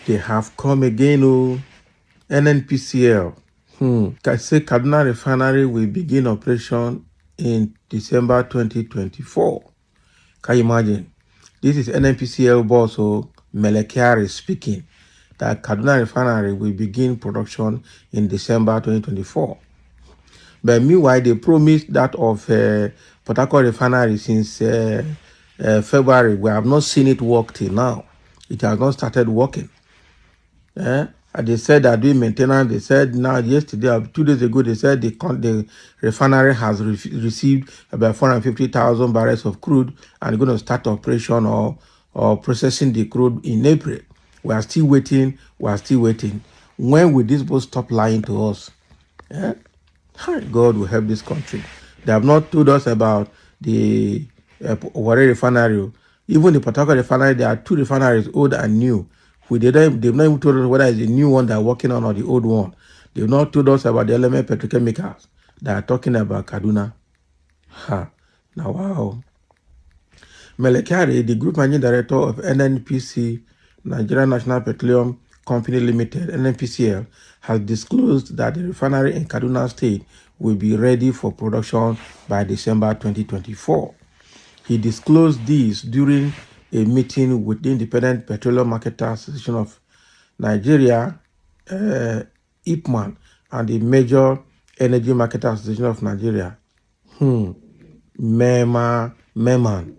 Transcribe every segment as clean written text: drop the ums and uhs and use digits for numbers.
They have come again, oh. Nnpcl. I say Kaduna Refinery will begin operation in December 2024. Can you imagine? This is Nnpcl boss, Mele Kyari, speaking that Kaduna Refinery will begin production in December 2024. But meanwhile, they promised that of Port Harcourt Refinery since February. We have not seen it work till now. It has not started working. And they said they're doing maintenance. They said now yesterday or 2 days ago, they said the refinery has received about 450,000 barrels of crude and going to start operation or processing the crude in April. We are still waiting. We are still waiting. When will this boat stop lying to us? God will help this country. They have not told us about the Warri refinery. Even the Port Harcourt refinery, there are 2 refineries, old and new. They've not even told us whether it's the new one they're working on or the old one. They've not told us about the element petrochemicals that are talking about Kaduna. Now, wow. Mele, the Group Managing Director of NNPC, Nigeria National Petroleum Company Limited, Nnpcl, has disclosed that the refinery in Kaduna State will be ready for production by December 2024. He disclosed this during a meeting with the Independent Petroleum Marketers Association of Nigeria, IPMAN, and the Major Energy Marketers Association of Nigeria, MEMAN.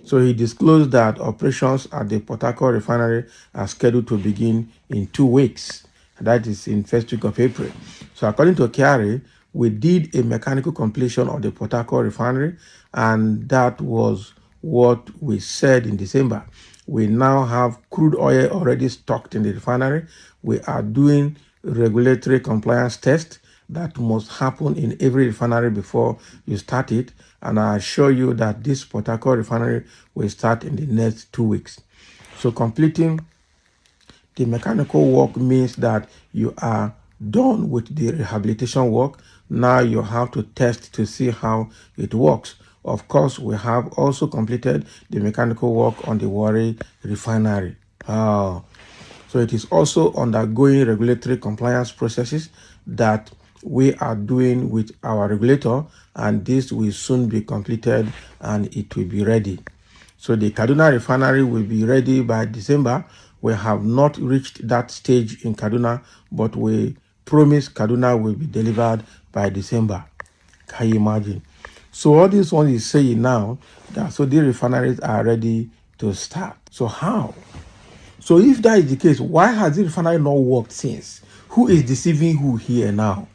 So he disclosed that operations at the Port Harcourt refinery are scheduled to begin in 2 weeks. That is in first week of April. So according to Kyari, we did a mechanical completion of the Port Harcourt refinery, and that was what we said in December. We now have crude oil already stocked in the refinery. We are doing regulatory compliance tests that must happen in every refinery before you start it. And I assure you that this Port Harcourt refinery will start in the next 2 weeks. So completing the mechanical work means that you are done with the rehabilitation work. Now you have to test to see how it works. Of course, we have also completed the mechanical work on the Warri refinery. So it is also undergoing regulatory compliance processes that we are doing with our regulator, and this will soon be completed and it will be ready. So the Kaduna refinery will be ready by December. We have not reached that stage in Kaduna, but we promise Kaduna will be delivered by December. Can you imagine? So all this one is saying now that so the refineries are ready to start. So how? So if that is the case, why has the refinery not worked since? Who is deceiving who here now?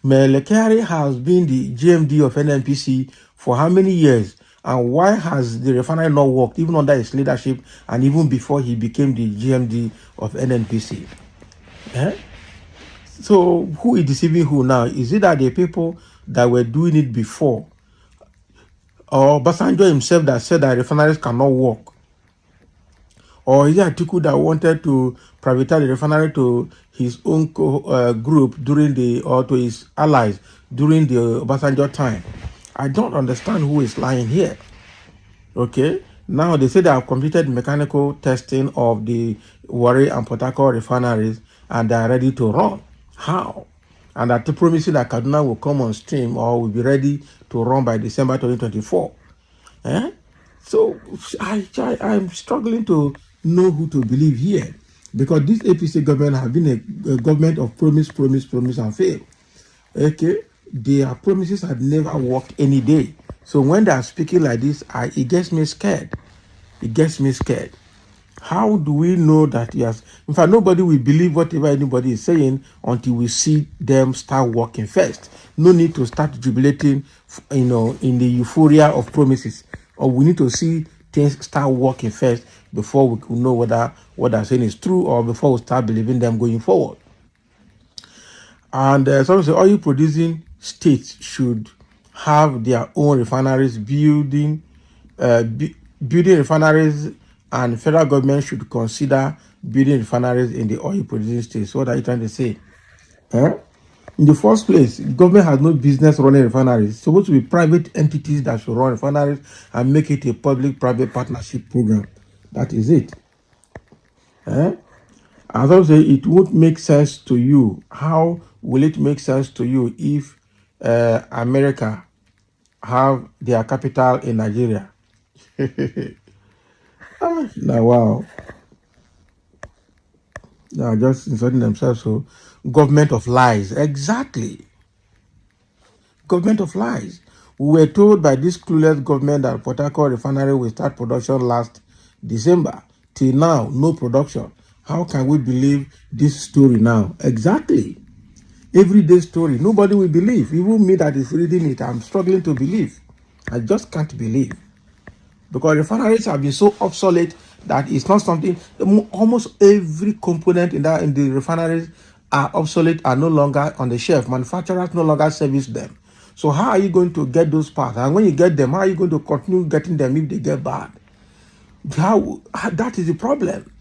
Mele has been the GMD of NNPC for how many years? And why has the refinery not worked, even under his leadership and even before he became the GMD of NNPC? So who is deceiving who now? Is it that the people that were doing it before, or Basanjo himself that said that refineries cannot work? Or is it Atiku that wanted to privatize the refinery to his own group or to his allies during the Obasanjo time? I don't understand who is lying here. Okay, now they say they have completed mechanical testing of the Warri and Port Harcourt refineries and they are ready to run. How? And that promising that Kaduna will come on stream or will be ready to run by December 2024. So I'm struggling to know who to believe here, because this APC government has been a government of promise and fail. Okay, their promises have never worked any day. So when they are speaking like this, it gets me scared. It gets me scared. How do we know that yes? In fact, nobody will believe whatever anybody is saying until we see them start working first. No need to start jubilating, in the euphoria of promises. Or we need to see things start working first before we could know whether what they're saying is true, or before we start believing them going forward. And some say oil producing states should have their own refineries, building refineries, and federal government should consider building refineries in the oil producing states. What are you trying to say? In the first place, government has no business running refineries. It's supposed to be private entities that should run refineries and make it a public-private partnership program. That is it. As I say, it won't make sense to you. How will it make sense to you if America have their capital in Nigeria? Now, wow. They are just inserting themselves. So, government of lies. Exactly. Government of lies. We were told by this clueless government that Port Harcourt Refinery will start production last December. Till now, no production. How can we believe this story now? Exactly. Everyday story. Nobody will believe. Even me that is reading it, I'm struggling to believe. I just can't believe. Because refineries have been so obsolete that it's not something. Almost every component in the refineries are obsolete, are no longer on the shelf. Manufacturers no longer service them. So how are you going to get those parts? And when you get them, how are you going to continue getting them if they get bad? That is the problem.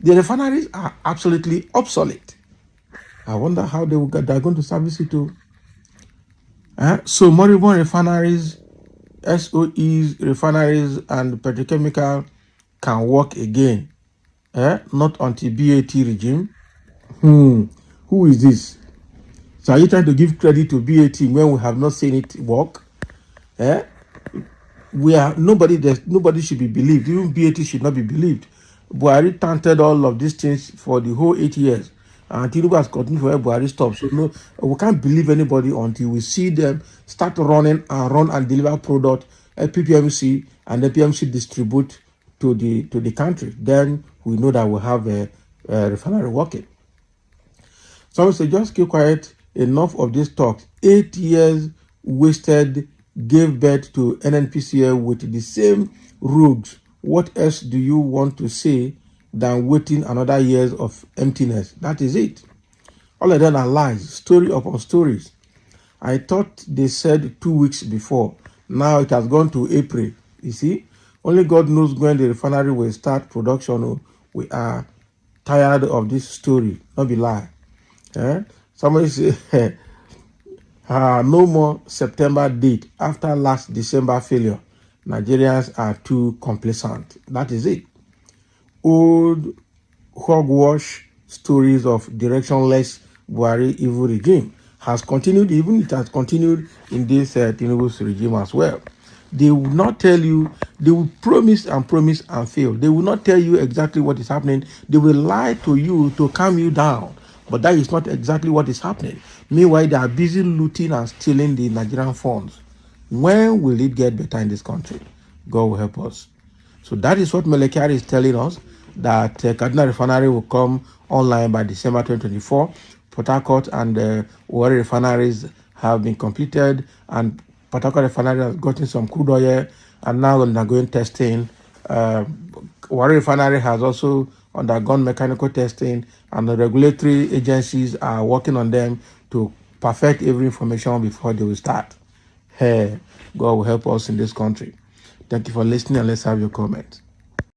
The refineries are absolutely obsolete. I wonder how they're going to service it to. So moribund refineries, SOEs, refineries, and petrochemical can work again. Not until BAT regime. Who is this? So are you trying to give credit to BAT when we have not seen it work? Eh? Nobody should be believed. Even BAT should not be believed. Buhari taunted all of these things for the whole 8 years. And Tinubu has continued for Buhari stop. So no, we can't believe anybody until we see them start running and run and deliver product at PPMC, and the PMC distribute to the country. Then we know that we have a refinery working. Someone say, just keep quiet. Enough of this talk. 8 years wasted, gave birth to Nnpcl with the same rogues. What else do you want to say than waiting another years of emptiness? That is it. All of them are lies, story upon stories. I thought they said 2 weeks before. Now it has gone to April. You see, only God knows when the refinery will start production. We are tired of this story. Not be lie. Somebody say, no more September date after last December failure. Nigerians are too complacent. That is it. Old hogwash stories of directionless Buhari evil regime has continued, even it has continued in this Tinubu's regime as well. They will not tell you, they will promise and fail. They will not tell you exactly what is happening. They will lie to you to calm you down. But that is not exactly what is happening. Meanwhile, they are busy looting and stealing the Nigerian funds. When will it get better in this country? God will help us. So that is what Mele is telling us, that Kaduna Refinery will come online by December 2024. Port Harcourt and Warri refineries have been completed, and Port Harcourt Refinery has gotten some crude oil and now undergoing testing. Warri Refinery has also undergone mechanical testing, and the regulatory agencies are working on them to perfect every information before they will start. Hey, God will help us in this country. Thank you for listening, and let's have your comments.